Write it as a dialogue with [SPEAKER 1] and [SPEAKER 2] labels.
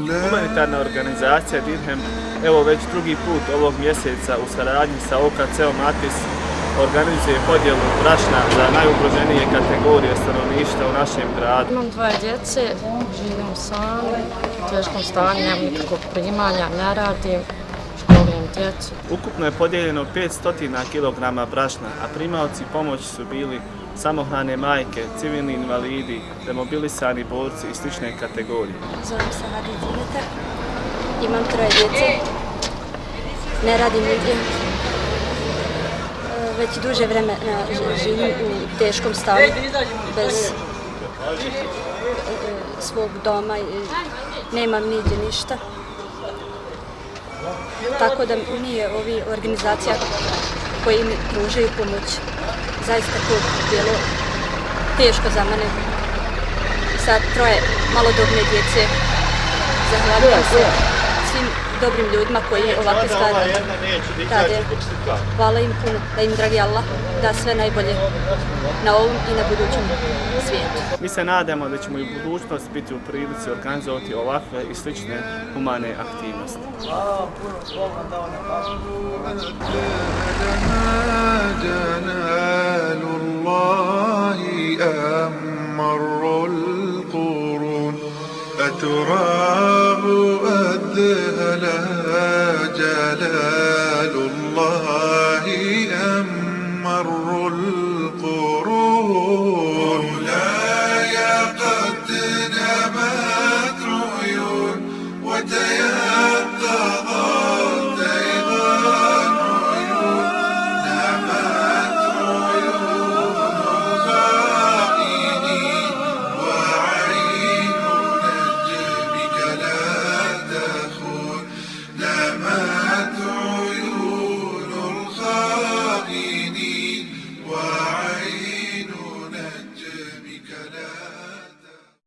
[SPEAKER 1] Humanitarna organizacija Dirhem evo već drugi put ovog mjeseca u saradnji sa OKC-om Atis organizuje podjelu brašna za najugroženije kategorije stanovništva u našem gradu.
[SPEAKER 2] Imam dvoje djece, živim sam, u teškom stanju, nemam nikakvog primanja, ne radim, školujem djecu.
[SPEAKER 1] Ukupno je podijeljeno 500 kg brašna, a primaoci pomoći su bili samohrane majke, civilni invalidi, demobilisani borci i slične kategorije.
[SPEAKER 3] Zovem se Hadid Dimetar, imam troje djece, ne radim nigdje. Već duže vremena živim u teškom stanju, bez svog doma, nemam nigdje ništa. Tako da mi je ovi organizacija koji mi pružaju pomoć, zaista to bilo teško za mene. Sa troje malodobne djece, zahvaljujem se svim dobrim ljudima koji ovakve stvari rade. Hvala im puno, da im dragi Allah da sve najbolje na ovom i na budućem svijetu.
[SPEAKER 1] Mi se nadamo da ćemo i u budućnosti biti u prilici organizovati ovakve i slične humane aktivnosti.
[SPEAKER 4] أتراه أذهلها جلال الله أم مر